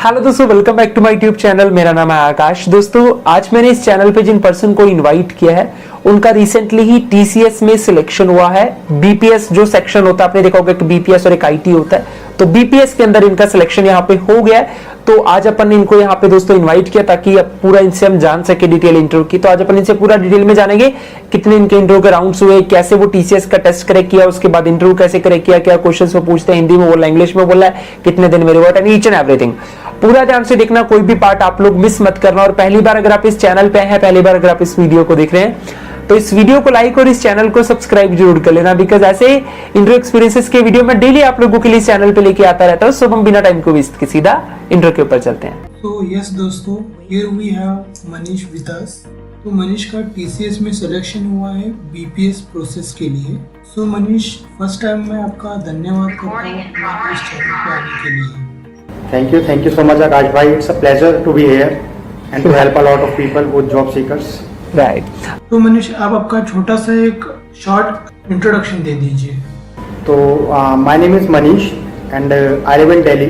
Hello दोस्तों, welcome back to my YouTube channel. मेरा नाम है आकाश। दोस्तों, आज मैंने इस चैनल पे जिन पर्सन को इनवाइट किया है उनका रिसेंटली ही टीसीएस में सिलेक्शन हुआ है। बीपीएस जो सेक्शन होता है, आपने देखा होगा कि बीपीएस और एक आईटी होता है, तो बीपीएस के अंदर इनका सिलेक्शन यहाँ पे हो गया है। तो आज अपन ने इनको यहाँ पे दोस्तों इनवाइट किया ताकि अब पूरा इनसे हम जान सके डिटेल इंटरव्यू की। तो आज अपन इनसे पूरा डिटेल में जानेंगे कितने इनके इंटरव्यू के राउंड्स हुए, कैसे वो टीसीएस का टेस्ट क्रैक किया, उसके बाद इंटरव्यू कैसे क्रैक किया, क्या क्वेश्चंस वो पूछते हैं, हिंदी में बोला, इंग्लिश में बोला है, कितने दिन में revert, and each and everything. पूरा ध्यान से देखना, कोई भी पार्ट आप लोग मिस मत करना। और पहली बार अगर आप इस चैनल पे हैं, पहली बार अगर आप इस वीडियो को देख रहे हैं, तो इस वीडियो को लाइक और इस चैनल को सब्सक्राइब जरूर कर लेना, बिकॉज ऐसे इंटरव्यू एक्सपीरियंसेस के वीडियो मैं डेली आप लोगों के लिए इस चैनल पे लेके आता रहता हूं। सो हम बिना टाइम को वेस्ट के सीधा इंटरव्यू के ऊपर चलते हैं। तो यस दोस्तों, here we have Manish with us. तो मनीष का टीसीएस में सिलेक्शन हुआ है बीपीएस प्रोसेस के लिए। सो मनीष, फर्स्ट टाइम मैं आपका धन्यवाद करता हूँ इस चैनल पे आने के लिए। Thank you so much, Akash bhai. It's a pleasure to be here and to help a lot of people who job seekers. Right. तो मनीष, आप आपका छोटा सा एक शॉर्ट इंट्रोडक्शन दे दीजिए। So, my name is Manish and I live in Delhi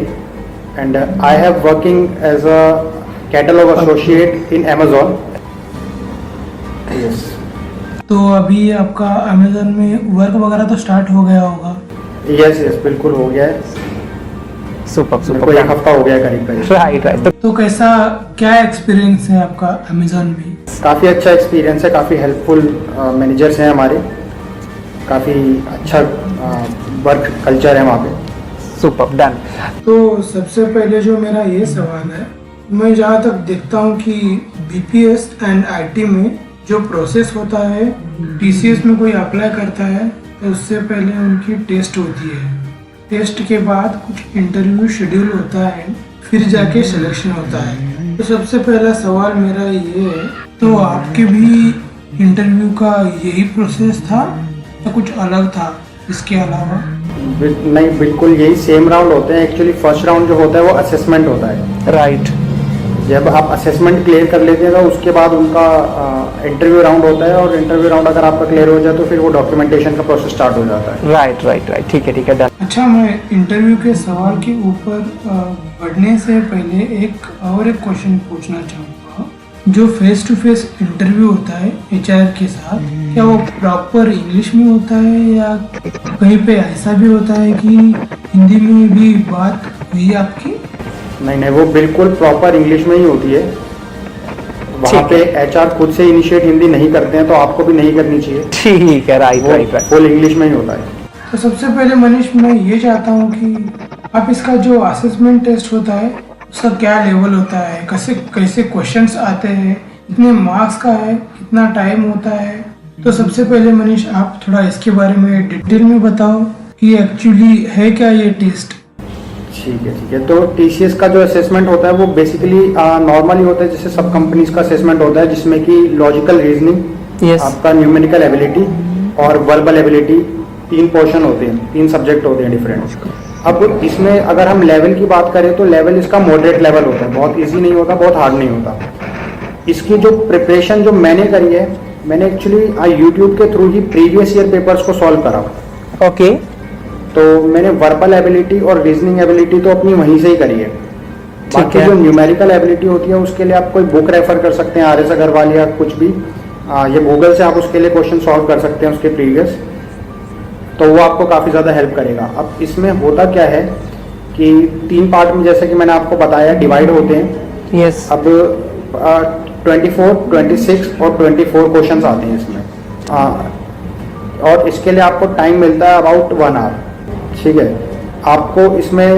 and I have working as a catalog associate in Amazon. Yes. तो अभी आपका अमेजन में वर्क वगैरह तो स्टार्ट हो गया होगा? Yes, बिल्कुल हो गया है। सुपर कोई एक हफ्ता हो गया है करीब। राइट। तो कैसा, क्या एक्सपीरियंस है आपका अमेजन में? काफ़ी अच्छा एक्सपीरियंस है, काफ़ी हेल्पफुल मैनेजर्स हैं हमारे, काफ़ी अच्छा वर्क कल्चर है वहाँ पे। Super done. तो सबसे पहले जो मेरा ये सवाल है, मैं जहाँ तक देखता हूँ कि बीपीएस एंड आईटी में जो प्रोसेस होता है, टीसीएस में कोई अप्लाई करता है तो उससे पहले उनकी टेस्ट होती है। टेस्ट के बाद कुछ इंटरव्यू शेड्यूल होता है, फिर जाके सिलेक्शन होता है। तो सबसे पहला सवाल मेरा ये है, तो आपके भी इंटरव्यू का यही प्रोसेस था या कुछ अलग था इसके अलावा? नहीं, बिल्कुल यही सेम राउंड होते हैं। एक्चुअली फर्स्ट राउंड जो होता है वो असेसमेंट होता है। राइट। जब आप असेसमेंट क्लियर कर लेते हैं तो उसके बाद उनका इंटरव्यू राउंड होता है, और इंटरव्यू राउंड अगर आपका क्लियर हो जाए तो फिर वो डॉक्यूमेंटेशन का प्रोसेस स्टार्ट हो जाता है। राइट। ठीक है डन। अच्छा, मैं इंटरव्यू के सवाल के ऊपर बढ़ने से पहले एक क्वेश्चन पूछना चाहूँगा। जो फेस टू फेस इंटरव्यू होता है एचआर के साथ, क्या वो प्रॉपर इंग्लिश में होता है या कहीं पे ऐसा भी होता है कि हिंदी में भी बात हुई आपकी? नहीं, वो बिल्कुल प्रॉपर इंग्लिश में ही होती है। वहाँ पे एचआर खुद से इनिशिएट हिंदी नहीं करते हैं, तो आपको भी नहीं करनी चाहिए। ठीक है। राइट। फुल इंग्लिश में ही होता है। तो सबसे पहले मनीष, मैं ये चाहता हूँ कि आप इसका जो असेसमेंट टेस्ट होता है उसका क्या लेवल होता है, कैसे क्वेश्चंस आते हैं, कितने मार्क्स का है, कितना टाइम होता है। तो सबसे पहले मनीष, आप थोड़ा इसके बारे में डिटेल में बताओ कि एक्चुअली है क्या ये टेस्ट। ठीक है। तो टीसीएस का जो असेसमेंट होता है वो बेसिकली नॉर्मली होता है, जैसे सब कंपनीज का असेसमेंट होता है, जिसमें कि लॉजिकल रीजनिंग, आपका न्यूमेरिकल एबिलिटी और वर्बल एबिलिटी, 3 पोर्शन होते हैं, 3 सब्जेक्ट होते हैं डिफरेंट। अब इसमें अगर हम लेवल की बात करें तो लेवल इसका मॉडरेट लेवल होता है, बहुत इजी नहीं होता, बहुत हार्ड नहीं होता। इसकी जो प्रिपरेशन जो मैंने करी है, मैंने एक्चुअली यूट्यूब के थ्रू ही प्रीवियस ईयर पेपर्स को सॉल्व करा। ओके। तो मैंने वर्बल एबिलिटी और रीजनिंग एबिलिटी तो अपनी वहीं से ही करी है। बाकी जो न्यूमेरिकल एबिलिटी होती है उसके लिए आप कोई बुक रेफर कर सकते हैं, आर एस अग्रवाल या कुछ भी, ये गूगल से आप उसके लिए क्वेश्चन सॉल्व कर सकते हैं उसके प्रीवियस, तो वो आपको काफ़ी ज़्यादा हेल्प करेगा। अब इसमें होता क्या है कि 3 पार्ट में, जैसे कि मैंने आपको बताया, डिवाइड होते हैं। यस। अब 24, 26 और 24 क्वेश्चन आते हैं इसमें, और इसके लिए आपको टाइम मिलता है अबाउट 1 आवर। ठीक है। आपको इसमें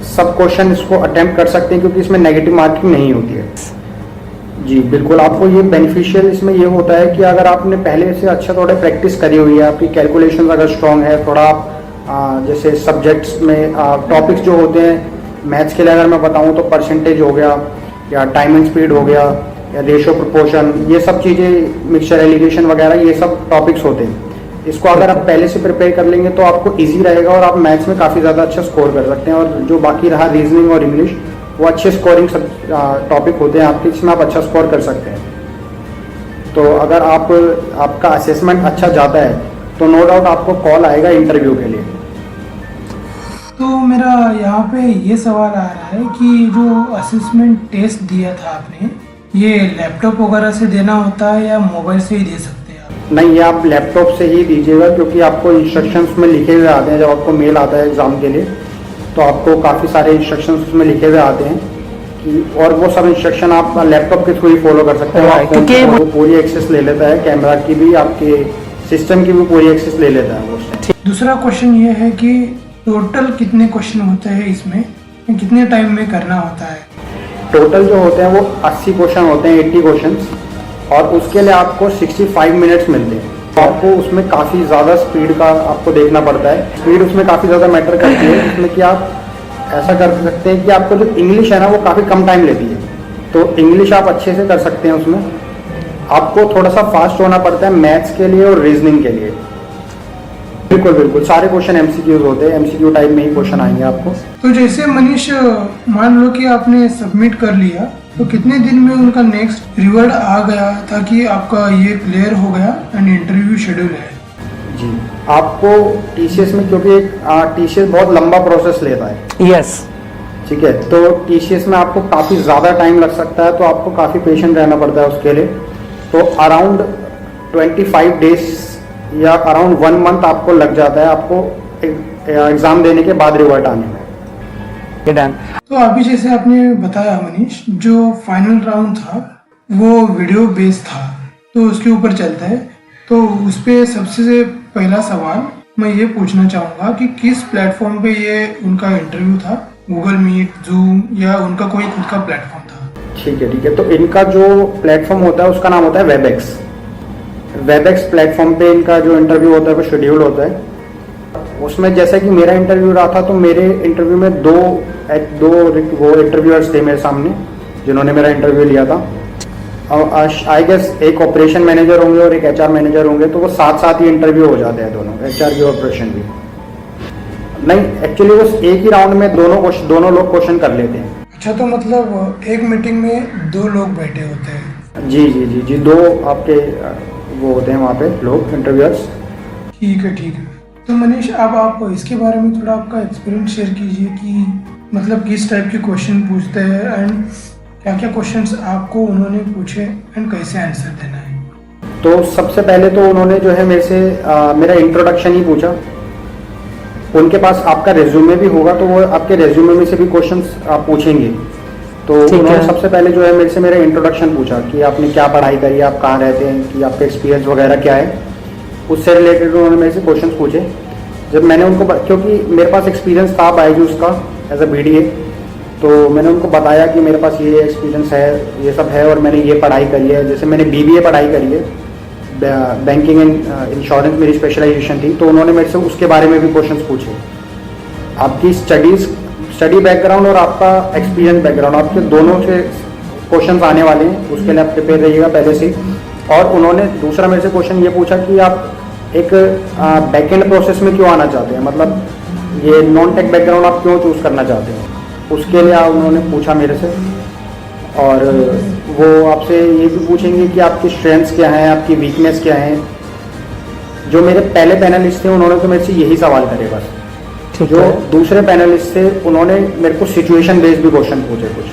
सब क्वेश्चन इसको अटेम्प्ट कर सकते हैं, क्योंकि इसमें नेगेटिव मार्किंग नहीं होती है। जी बिल्कुल, आपको ये बेनिफिशियल इसमें ये होता है कि अगर आपने पहले से अच्छा थोड़ा प्रैक्टिस करी हुई है, आपकी कैलकुलेशन अगर स्ट्रांग है, थोड़ा आप जैसे सब्जेक्ट्स में टॉपिक्स जो होते हैं, मैथ्स के लिए अगर मैं बताऊँ तो परसेंटेज हो गया, या टाइम एंड स्पीड हो गया, या रेशो प्रोपोर्शन, ये सब चीज़ें, मिक्सचर एलिगेशन वगैरह, ये सब टॉपिक्स होते हैं। इसको अगर आप पहले से प्रिपेयर कर लेंगे तो आपको इजी रहेगा और आप मैथ्स में काफ़ी ज़्यादा अच्छा स्कोर कर सकते हैं। और जो बाकी रहा रीजनिंग और इंग्लिश, वो अच्छे स्कोरिंग टॉपिक होते हैं आपके, जिसमें आप अच्छा स्कोर कर सकते हैं। तो अगर आपका असेसमेंट अच्छा जाता है तो नो डाउट आपको कॉल आएगा इंटरव्यू के लिए। तो मेरा यहाँ पे ये सवाल आ रहा है कि जो असेसमेंट टेस्ट दिया था आपने, ये लैपटॉप वगैरह से देना होता है या मोबाइल से ही दे सकते हैं आप? नहीं, ये आप लैपटॉप से ही दीजिएगा, क्योंकि आपको इंस्ट्रक्शंस में लिखे हुए आते हैं। जब आपको मेल आता है एग्ज़ाम के लिए तो आपको काफ़ी सारे इंस्ट्रक्शंस उसमें लिखे हुए आते हैं कि, और वो सब इंस्ट्रक्शन आप लैपटॉप के थ्रू ही फॉलो कर सकते हैं। क्योंकि वो पूरी एक्सेस ले लेता है, कैमरा की भी, आपके सिस्टम की भी पूरी एक्सेस ले लेता है वो। दूसरा क्वेश्चन ये है कि टोटल कितने क्वेश्चन होते हैं इसमें, कितने टाइम में करना होता है? टोटल जो होते हैं वो 80 क्वेश्चन होते हैं, 80 क्वेश्चंस, और उसके लिए आपको 65 मिनट्स मिलते हैं। तो आपको उसमें काफ़ी ज़्यादा स्पीड का आपको देखना पड़ता है। स्पीड उसमें काफ़ी ज़्यादा मैटर करती है, इसमें कि आप ऐसा कर सकते हैं कि आपको जो इंग्लिश है ना वो काफ़ी कम टाइम लेती है, तो इंग्लिश आप अच्छे से कर सकते हैं। उसमें आपको थोड़ा सा फास्ट होना पड़ता है मैथ्स के लिए और रीजनिंग के लिए। बिल्कुल बिल्कुल, सारे क्वेश्चन एमसीक्यूज होते हैं, एमसीक्यू टाइप में ही क्वेश्चन आएंगे आपको। तो जैसे मनीष, मान लो कि आपने सबमिट कर लिया, तो कितने दिन में उनका नेक्स्ट रिवॉर्ड आ गया ताकि आपका ये क्लियर हो गया एंड इंटरव्यू शेड्यूल है? जी, आपको टीसीएस में, क्योंकि टीसीएस बहुत लंबा प्रोसेस लेता है। यस, ठीक है, तो टीसीएस में आपको काफ़ी ज़्यादा टाइम लग सकता है, तो आपको काफ़ी पेशेंट रहना पड़ता है उसके लिए। तो अराउंड 25 डेज या अराउंड 1 मंथ आपको लग जाता है, आपको एग्ज़ाम देने के बाद रिवर्ट आने में। डन। तो अभी जैसे आपने बताया मनीष, जो फाइनल राउंड था वो वीडियो बेस्ड था, तो उसके ऊपर चलता है। तो उस पर सबसे पहला सवाल मैं ये पूछना चाहूँगा कि किस प्लेटफॉर्म पे ये उनका इंटरव्यू था? गूगल मीट, जूम, या उनका कोई खुद का प्लेटफॉर्म था? ठीक है ठीक है, तो इनका जो प्लेटफॉर्म होता है उसका नाम होता है वेबएक्स। वेबएक्स प्लेटफॉर्म पे इनका जो इंटरव्यू होता है वो शेड्यूल होता है। उसमें जैसे कि मेरा इंटरव्यू रहा था, तो मेरे इंटरव्यू में दो वो इंटरव्यूअर्स थे मेरे सामने जिन्होंने मेरा इंटरव्यू लिया था। आई गेस एक ऑपरेशन मैनेजर होंगे और एक एचआर मैनेजर होंगे, तो वो साथ साथ ही इंटरव्यू हो जाते हैं दोनों, एचआर भी ऑपरेशन भी। नहीं, एक्चुअली वो एक ही राउंड में दोनों लोग क्वेश्चन कर लेते हैं। अच्छा, तो मतलब एक मीटिंग में 2 लोग बैठे होते हैं? जी जी जी जी, 2 आपके वो होते हैं वहाँ पे लोग, इंटरव्यूअर्स। ठीक है ठीक है। तो मनीष, अब आप इसके बारे में थोड़ा आपका एक्सपीरियंस शेयर कीजिए कि मतलब किस टाइप के क्वेश्चन पूछते हैं एंड क्या क्या क्वेश्चंस आपको उन्होंने पूछे एंड कैसे आंसर देना है। तो सबसे पहले तो उन्होंने जो है मेरे से मेरा इंट्रोडक्शन ही पूछा। उनके पास आपका रेज्यूमे भी होगा, तो वो आपके रेज्यूमे में से भी क्वेश्चंस आप पूछेंगे। तो उन्होंने सबसे पहले जो है मेरे से मेरा इंट्रोडक्शन पूछा कि आपने क्या पढ़ाई करी है, आप कहाँ रहते हैं, कि आपका एक्सपीरियंस वगैरह क्या है। उससे रिलेटेड उन्होंने मेरे से क्वेश्चंस पूछे। जब मैंने उनको, क्योंकि मेरे पास एक्सपीरियंस था बायजूस का एज अ बीडीए, तो मैंने उनको बताया कि मेरे पास ये एक्सपीरियंस है, ये सब है, और मैंने ये पढ़ाई करी है। जैसे मैंने बीबीए पढ़ाई करी है, बैंकिंग एंड इंश्योरेंस मेरी स्पेशलाइजेशन थी, तो उन्होंने मेरे से उसके बारे में भी क्वेश्चंस पूछे। आपकी स्टडी बैकग्राउंड और आपका एक्सपीरियंस बैकग्राउंड, आपके दोनों से क्वेश्चंस आने वाले हैं, उसके लिए आप प्रिपेयर रहिएगा पहले से। और उन्होंने दूसरा मेरे से क्वेश्चन ये पूछा कि आप एक बैकएंड प्रोसेस में क्यों आना चाहते हैं, मतलब ये नॉन टेक बैकग्राउंड आप क्यों चूज़ करना चाहते हैं, उसके लिए उन्होंने पूछा मेरे से। और वो आपसे ये भी पूछेंगे कि आपकी स्ट्रेंथ्स क्या हैं, आपकी वीकनेस क्या हैं। जो मेरे पहले पैनलिस्ट थे उन्होंने तो मेरे से यही सवाल करे बस। जो दूसरे पैनलिस्ट थे उन्होंने मेरे को सिचुएशन बेस्ड भी क्वेश्चन पूछे कुछ।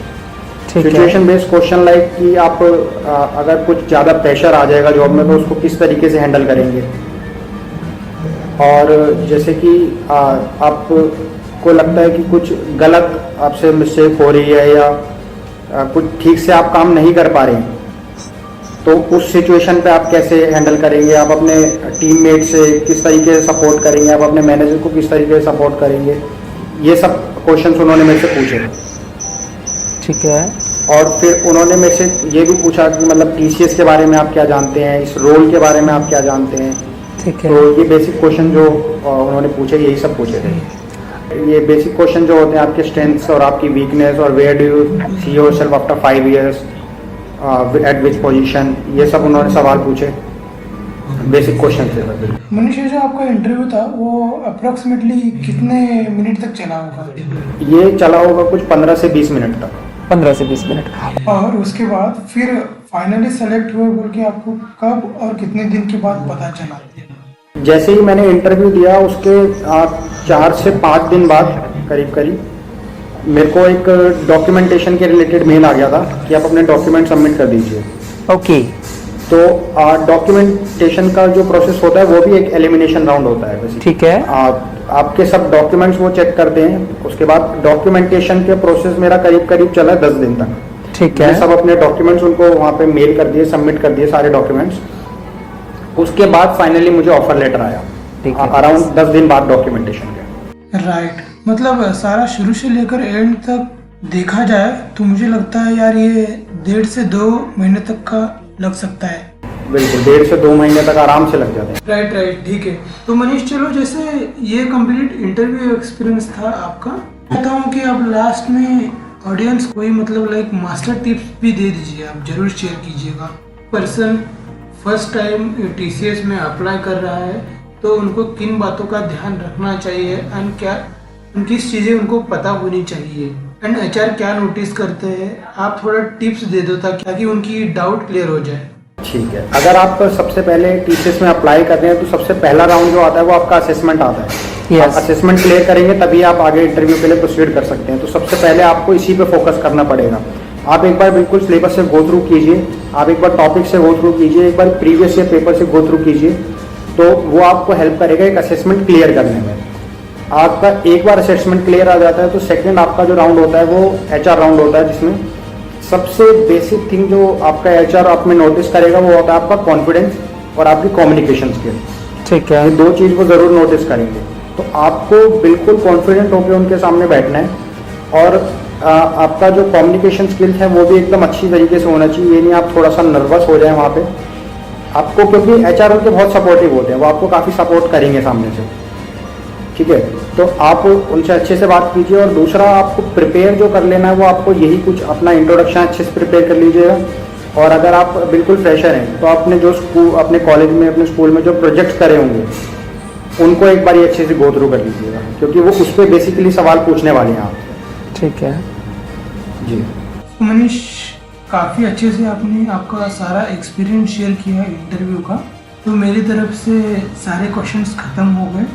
सिचुएशन बेस्ड क्वेश्चन लाइक कि आप अगर कुछ ज़्यादा प्रेशर आ जाएगा जॉब में तो उसको किस तरीके से हैंडल करेंगे। और जैसे कि आपको लगता है कि कुछ गलत आपसे मिस्टेक हो रही है या कुछ ठीक से आप काम नहीं कर पा रहे हैं, तो उस सिचुएशन पे आप कैसे हैंडल करेंगे, आप अपने टीममेट से किस तरीके से सपोर्ट करेंगे, आप अपने मैनेजर को किस तरीके से सपोर्ट करेंगे। ये सब क्वेश्चंस उन्होंने मेरे से पूछे। ठीक है। और फिर उन्होंने मेरे से ये भी पूछा कि मतलब टीसीएस के बारे में आप क्या जानते हैं, इस रोल के बारे में आप क्या जानते हैं। ठीक है। तो ये बेसिक क्वेश्चन जो उन्होंने पूछे, यही सब पूछे थे। ये बेसिक क्वेश्चन जो होते हैं आपके स्ट्रेंथ्स और आपकी वीकनेस, और where do you see yourself after 5 years, at which position, ये सब उन्होंने सवाल पूछे। बेसिक क्वेश्चन थे। मनीष, जो आपका इंटरव्यू था वो अप्रोक्सीमेटली कितने मिनट तक चला होगा? ये चला होगा कुछ 15 से 20 मिनट तक। 15 से 20 मिनट। और उसके बाद फिर फाइनली सेलेक्ट हुए बोल के आपको कब और कितने दिन के बाद पता चला? जैसे ही मैंने इंटरव्यू दिया उसके 4 से 5 दिन बाद करीब करीब मेरे को एक डॉक्यूमेंटेशन के रिलेटेड मेल आ गया था कि आप अपने डॉक्यूमेंट सबमिट कर दीजिए। ओके। तो डॉक्यूमेंटेशन का जो प्रोसेस होता है वो भी एक एलिमिनेशन राउंड होता है वैसे। ठीक है। आपके सब डॉक्यूमेंट्स वो चेक करते हैं, उसके बाद डॉक्यूमेंटेशन के प्रोसेस मेरा करीब करीब चला 10 दिन तक। ठीक है। सब अपने डॉक्यूमेंट्स उनको वहाँ पे मेल कर दिए, सबमिट कर दिए सारे डॉक्यूमेंट्स। उसके बाद फाइनली मुझे ऑफर लेटर आया अराउंड 10 दिन बाद डॉक्यूमेंटेशन के। राइट, मतलब सारा शुरू से लेकर एंड तक देखा जाए तो मुझे लगता है यार ये 1.5 से 2 महीने तक का लग सकता है। बिल्कुल 1.5 से 2 महीने तक आराम से लग जाते हैं। राइट राइट, ठीक है। तो मनीष चलो, जैसे ये कंप्लीट इंटरव्यू एक्सपीरियंस था आपका, कहता हूँ कि आप लास्ट में ऑडियंस कोई मतलब लाइक मास्टर टिप्स भी दे दीजिए, आप जरूर शेयर कीजिएगा। पर्सन फर्स्ट टाइम टीसीएस में अप्लाई कर रहा है तो उनको किन बातों का ध्यान रखना चाहिए एंड क्या किस चीज़ें उनको पता होनी चाहिए एंड एचआर क्या नोटिस करते हैं, आप थोड़ा टिप्स दे दो ताकि उनकी डाउट क्लियर हो जाए। ठीक है। अगर आप सबसे पहले टीसीएस में अप्लाई कर रहे हैं तो सबसे पहला राउंड जो आता है वो आपका असेसमेंट आता है। Yes. असेसमेंट क्लियर करेंगे तभी आप आगे इंटरव्यू के लिए प्रोसीड कर सकते हैं। तो सबसे पहले आपको इसी पे फोकस करना पड़ेगा। आप एक बार बिल्कुल सिलेबस से गो थ्रू कीजिए, आप एक बार टॉपिक से गो थ्रू कीजिए, एक बार प्रीवियस ईयर पेपर से गो थ्रू कीजिए, तो वो आपको हेल्प करेगा एक असेसमेंट क्लियर करने में। आपका एक बार असेसमेंट क्लियर आ जाता है तो सेकंड आपका जो राउंड होता है वो एचआर राउंड होता है, जिसमें सबसे बेसिक थिंग जो आपका एचआर आप में नोटिस करेगा वो होता है आपका कॉन्फिडेंस और आपकी कम्युनिकेशन स्किल। ठीक है। ये 2 चीज़ वो ज़रूर नोटिस करेंगे। तो आपको बिल्कुल कॉन्फिडेंट होकर उनके सामने बैठना है और आपका जो कम्युनिकेशन स्किल्स है वो भी एकदम अच्छी तरीके से होना चाहिए। ये नहीं आप थोड़ा सा नर्वस हो जाए वहाँ पे आपको, क्योंकि एचआर उनके बहुत सपोर्टिव होते हैं, वो आपको काफ़ी सपोर्ट करेंगे सामने से। ठीक है, तो आप उनसे अच्छे से बात कीजिए। और दूसरा आपको प्रिपेयर जो कर लेना है वो आपको यही कुछ अपना इंट्रोडक्शन अच्छे से प्रिपेयर कर लीजिएगा। और अगर आप बिल्कुल फ्रेशर हैं तो आपने जो स्कूल अपने कॉलेज में अपने स्कूल में जो प्रोजेक्ट्स करे होंगे उनको एक बार अच्छे से गो थ्रू कर लीजिएगा, क्योंकि वो उस पर बेसिकली सवाल पूछने वाले हैं आप। ठीक है जी मनीष, काफ़ी अच्छे से आपने आपका सारा एक्सपीरियंस शेयर किया इंटरव्यू का। तो मेरी तरफ से सारे क्वेश्चंस ख़त्म हो गए।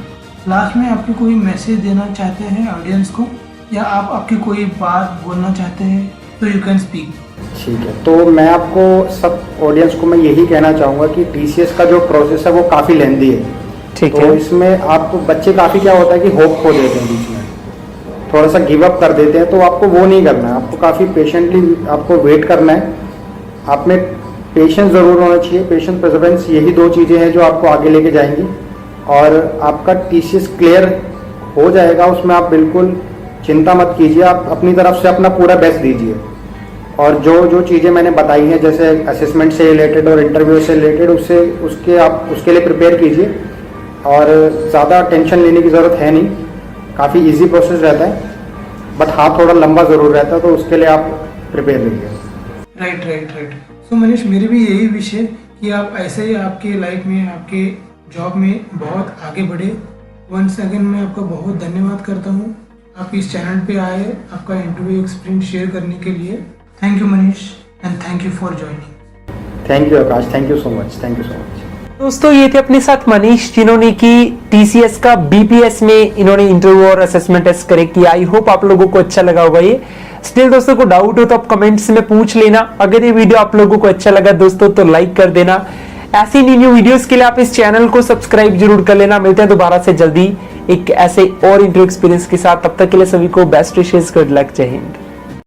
लास्ट में आपके कोई मैसेज देना चाहते हैं ऑडियंस को, या आप आपकी कोई बात बोलना चाहते हैं तो यू कैन स्पीक। ठीक है, तो मैं आपको सब ऑडियंस को मैं यही कहना चाहूँगा कि टीसीएस का जो प्रोसेस है वो काफ़ी लेंदी है। ठीक तो है। इसमें आपको बच्चे काफ़ी क्या होता है कि होप खो देते हैं बीच में, थोड़ा सा गिव अप कर देते हैं। तो आपको वो नहीं करना है, आपको काफ़ी पेशेंटली आपको वेट करना है। आप में पेशेंस ज़रूर होना चाहिए, पेशेंस परसेवरेंस, यही 2 चीज़ें हैं जो आपको आगे लेके जाएंगी। और आपका टीसीएस क्लियर हो जाएगा, उसमें आप बिल्कुल चिंता मत कीजिए। आप अपनी तरफ से अपना पूरा बेस्ट दीजिए और जो जो चीज़ें मैंने बताई हैं जैसे असेसमेंट से रिलेटेड और इंटरव्यू से रिलेटेड उसके लिए प्रिपेयर कीजिए। और ज़्यादा टेंशन लेने की ज़रूरत है नहीं, काफ़ी इजी प्रोसेस रहता है, बट हाँ थोड़ा लंबा ज़रूर रहता है, तो उसके लिए आप प्रिपेयर रहिए। Right right right. So Manish, मेरी भी यही विश है कि आप ऐसे ही आपके लाइफ में आपके जॉब में बहुत आगे बढ़े। वंस अगेन मैं आपका बहुत धन्यवाद करता हूँ, आप इस चैनल पे आए आपका इंटरव्यू एक्सपीरियंस शेयर करने के लिए। Thank you Manish and thank you for joining. Thank you Akash, thank you so much, thank you so much. दोस्तों ये थे अपने साथ मनीष, जिन्होंने की टीसीएस का बीपीएस में इन्होंने इंटरव्यू और असेसमेंट टेस्ट करेक्ट किया। आई होप आप लोगों को अच्छा लगा होगा ये। स्टिल दोस्तों को डाउट हो तो आप कमेंट्स में पूछ लेना। अगर ये वीडियो आप लोगों को अच्छा लगा दोस्तों तो लाइक कर देना। ऐसी न्यू वीडियोस के लिए आप इस चैनल को सब्सक्राइब जरूर कर लेना। मिलते हैं दोबारा से जल्दी एक ऐसे और इंटरव्यू एक्सपीरियंस के साथ। तब तक के लिए सभी को बेस्ट विशेस, गुड लक, जय हिंद।